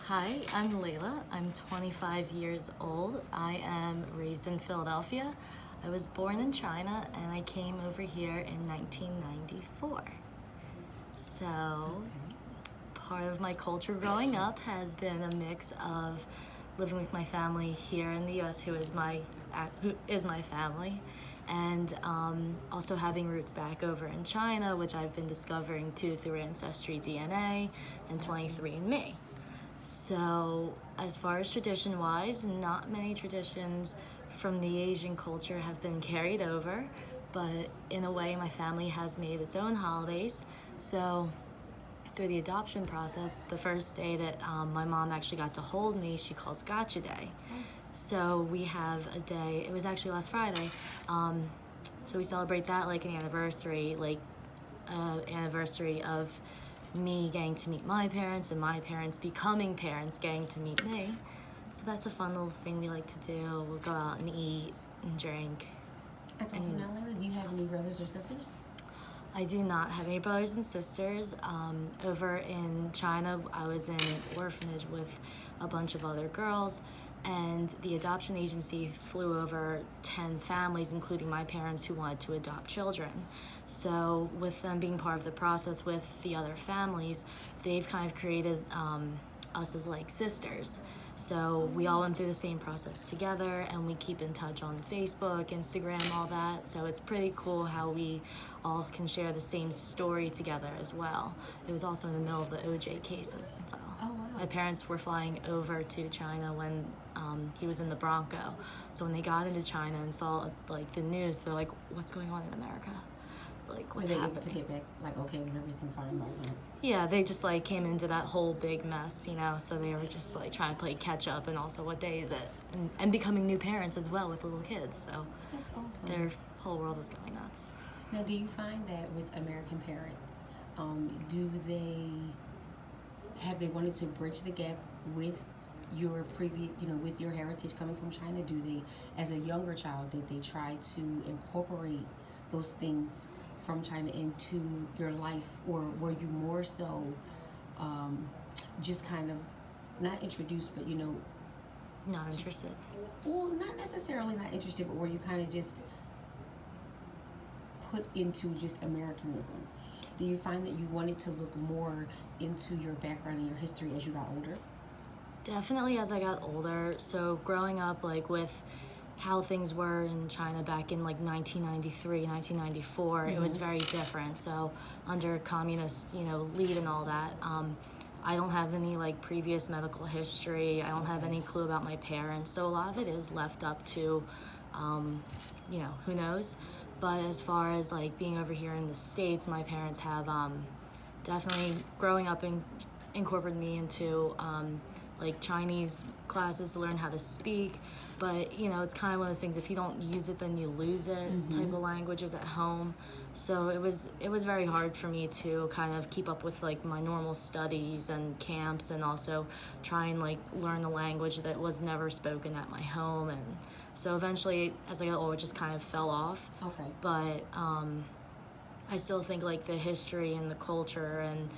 Hi, I'm Layla. I'm 25 years old. I am raised in Philadelphia. I was born in China and I came over here in 1994. So, part of my culture growing up has been a mix of living with my family here in the U.S., who is my family, and also having roots back over in China, which I've been discovering too through Ancestry DNA and 23andMe. So, as far as tradition wise, not many traditions from the Asian culture have been carried over, but in a way, my family has made its own holidays. So, through the adoption process, the first day that my mom actually got to hold me, she calls Gotcha Day. So, we have a day, it was actually last Friday. So, we celebrate that like an anniversary, anniversary of me getting to meet my parents and my parents becoming parents getting to meet me. So that's a fun little thing we like to do. We'll go out and eat and drink. That's awesome. Now, Layla, do you have any brothers or sisters? I do not have any brothers and sisters. Over in China, I was in an orphanage with a bunch of other girls, and the adoption agency flew over 10 families, including my parents, who wanted to adopt children. So with them being part of the process with the other families, they've kind of created us as like sisters. So we all went through the same process together, and we keep in touch on Facebook, Instagram, all that. So it's pretty cool how we all can share the same story together as well. It was also in the middle of the OJ case as well. Oh, wow. My parents were flying over to China when he was in the Bronco. So when they got into China and saw like the news, they're like, "What's going on in America? Like, what's Were they happening?" able to get back, like, okay, was everything fine by then? Yeah, they just like came into that whole big mess, you know. So they were just like trying to play catch up, and also what day is it, and becoming new parents as well with little kids. So That's awesome. their whole world was going nuts. Now, do you find that with American parents, have they wanted to bridge the gap with your previous, with your heritage coming from China? Do they, as a younger child, did they try to incorporate those things from China into your life, or were you more so just kind of not introduced, but Not interested. well, not necessarily not interested, but were you kind of just put into just Americanism? Do you find that you wanted to look more into your background and your history as you got older? Definitely as I got older. So growing up like with how things were in China back in like 1993, 1994, it was very different. So under communist, lead and all that, I don't have any like previous medical history. I don't have any clue about my parents. So a lot of it is left up to, who knows. But as far as like being over here in the States, my parents have definitely growing up incorporated me into like Chinese classes to learn how to speak. But it's kind of one of those things, if you don't use it then you lose it type of languages at home. So it was very hard for me to kind of keep up with like my normal studies and camps, and also try and like learn a language that was never spoken at my home. And so eventually as I got older it just kind of fell off. Okay. But I still think like the history and the culture and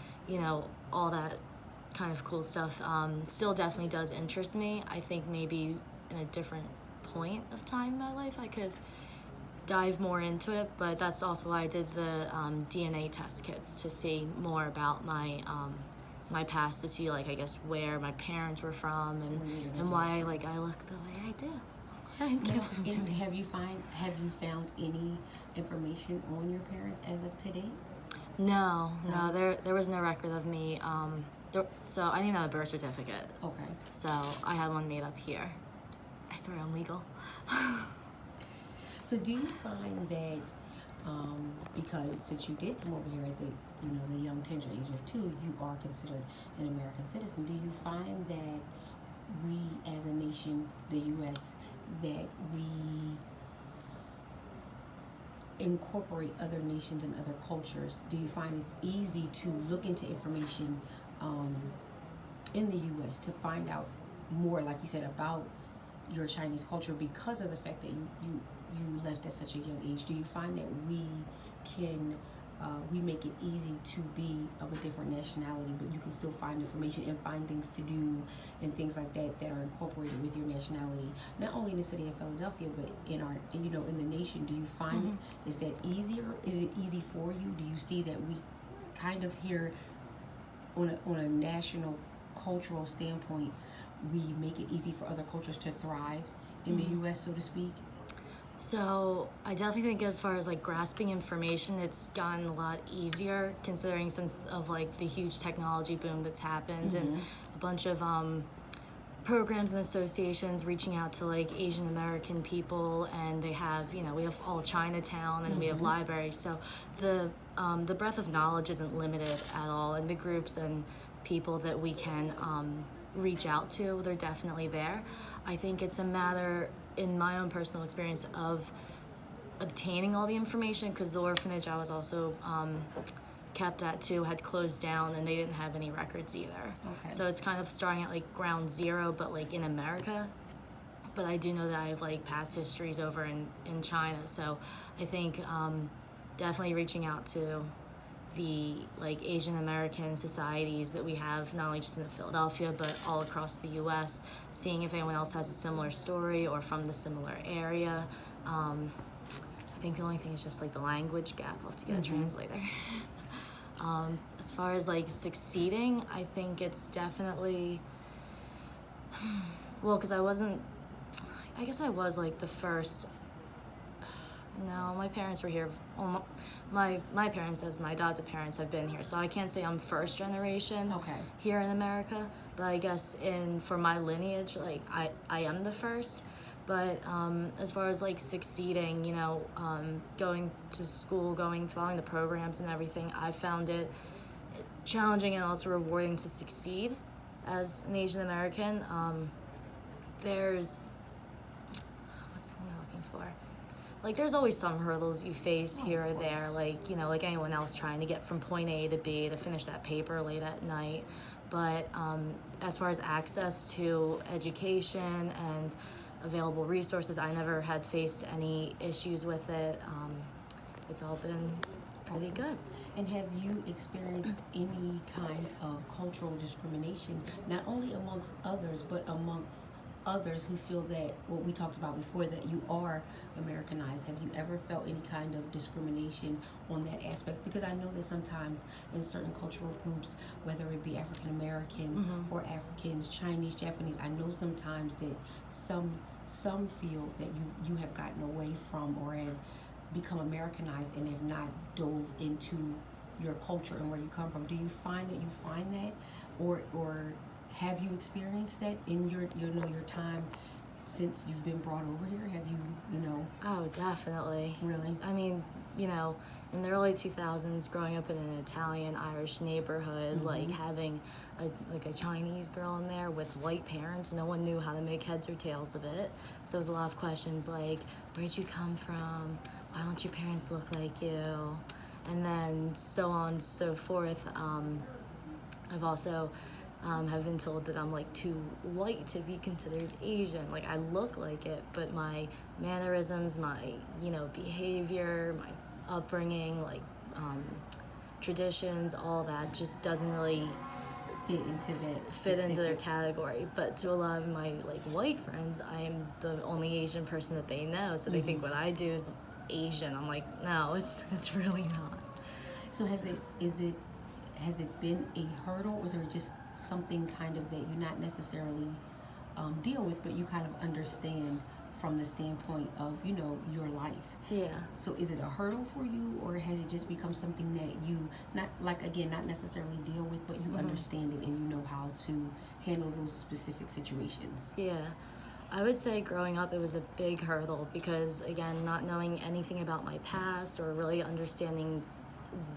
all that kind of cool stuff still definitely does interest me. I think maybe in a different point of time in my life I could dive more into it, but that's also why I did the DNA test kits, to see more about my past, to see like I guess where my parents were from and why like I look the way I do. Have you found any information on your parents as of today? No, there was no record of me. So I didn't even have a birth certificate. Okay. So I had one made up here. I swear I'm legal. So do you find that because since you did come over here at the young tender age of 2, you are considered an American citizen? Do you find that we as a nation, the U.S., that we incorporate other nations and other cultures? Do you find it's easy to look into information in the U.S. to find out more, like you said, about your Chinese culture because of the fact that you left at such a young age? Do you find that we can we make it easy to be of a different nationality, but you can still find information and find things to do and things like that that are incorporated with your nationality. Not only in the city of Philadelphia, but in our, you know, in the nation. Do you find it? Is that easier? Is it easy for you? Do you see that we kind of here on a national cultural standpoint, we make it easy for other cultures to thrive in the U.S., so to speak? So I definitely think as far as like grasping information, it's gotten a lot easier considering since of like the huge technology boom that's happened and a bunch of programs and associations reaching out to like Asian American people, and they have, you know, we have all Chinatown and we have libraries, so the breadth of knowledge isn't limited at all, and the groups and people that we can reach out to, they're definitely there. I think it's a matter, in my own personal experience, of obtaining all the information, because the orphanage I was also kept at too had closed down and they didn't have any records either. Okay. So it's kind of starting at like ground zero, but like in America. But I do know that I have like past histories over in China, so I think definitely reaching out to the like Asian American societies that we have, not only just in Philadelphia but all across the U.S., seeing if anyone else has a similar story or from the similar area. I think the only thing is just like the language gap. I'll have to get a translator. As far as like succeeding, I think it's definitely, well, because I guess I was like the first. No, my parents were here. Well, my parents, as my adopted parents, have been here, so I can't say I'm first generation here in America. But I guess for my lineage, like I am the first. But as far as like succeeding, you know, going to school, following the programs and everything, I found it challenging and also rewarding to succeed as an Asian American. There's, what's what am I looking for? Like, there's always some hurdles you face here or there, like, you know, like anyone else trying to get from point A to B to finish that paper late at night. But as far as access to education and available resources, I never had faced any issues with it. It's all been pretty good. And have you experienced any kind of cultural discrimination, not only amongst others, but amongst others who feel that what we talked about before, that you are Americanized? Have you ever felt any kind of discrimination on that aspect? Because I know that sometimes in certain cultural groups, whether it be African Americans or Africans, Chinese, Japanese, I know sometimes that some feel that you have gotten away from or have become Americanized and have not dove into your culture and where you come from. Do you find that, or have you experienced that in your time since you've been brought over here? Have you know? Oh, definitely. Really? I mean, you know, in the early 2000s, growing up in an Italian-Irish neighborhood, like having a Chinese girl in there with white parents, no one knew how to make heads or tails of it. So it was a lot of questions like, where'd you come from? Why don't your parents look like you? And then so on and so forth. I've also have been told that I'm like too white to be considered Asian. Like, I look like it, but my mannerisms, my, you know, behavior, my upbringing, like traditions, all that just doesn't really fit into their category. But to a lot of my like white friends, I am the only Asian person that they know, so they think what I do is Asian. I'm like, no, it's really not. So has it been a hurdle, or is there just something kind of that you not necessarily deal with, but you kind of understand from the standpoint of, you know, your life? Yeah. So is it a hurdle for you, or has it just become something that you not necessarily deal with, but you understand it and you know how to handle those specific situations? Yeah. I would say growing up it was a big hurdle because, again, not knowing anything about my past or really understanding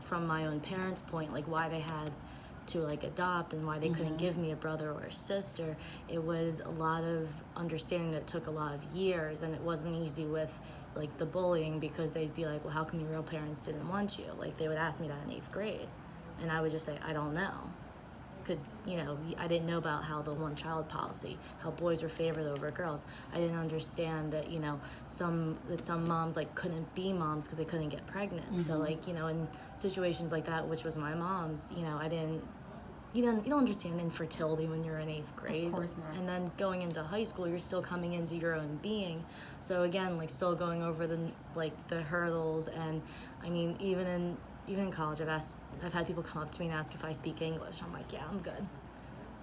from my own parents' point, like why they had to like adopt and why they couldn't give me a brother or a sister. It was a lot of understanding that took a lot of years, and it wasn't easy with like the bullying, because they'd be like, well, how come your real parents didn't want you? Like, they would ask me that in 8th grade, and I would just say, I don't know, because I didn't know about how the one-child policy, how boys were favored over girls. I didn't understand that some moms like couldn't be moms because they couldn't get pregnant. So like in situations like that, which was my mom's, I didn't. You don't understand infertility when you're in 8th grade. Of course not. And then going into high school, you're still coming into your own being. So again, like still going over the hurdles. And I mean, even in college, I've had people come up to me and ask if I speak English. I'm like, yeah, I'm good.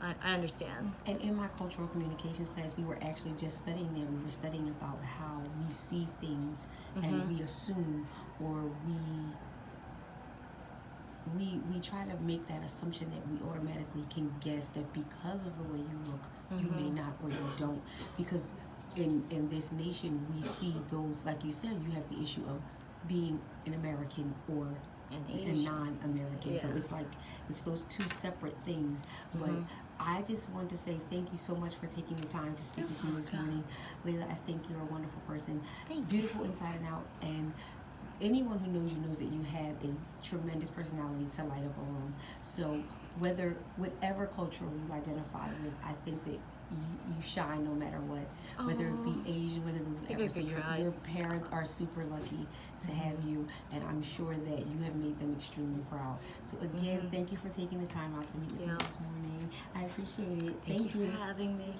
I understand. And in my cultural communications class, we were actually just studying that. We were studying about how we see things and we assume, or we try to make that assumption that we automatically can guess that because of the way you look, you may not or you don't. Because in this nation, we see those, like you said, you have the issue of being an American or a non-American. So it's those two separate things. But I just want to say thank you so much for taking the time to speak with me this morning. Layla, I think you're a wonderful person. Beautiful inside and out. And anyone who knows you knows that you have a tremendous personality to light up a room. So whatever culture you identify with, I think that you shine no matter what. Whether it be Asian, whether it be whatever. So your parents are super lucky to have you, and I'm sure that you have made them extremely proud. So again, thank you for taking the time out to meet with me this morning. I appreciate it. Thank you for having me.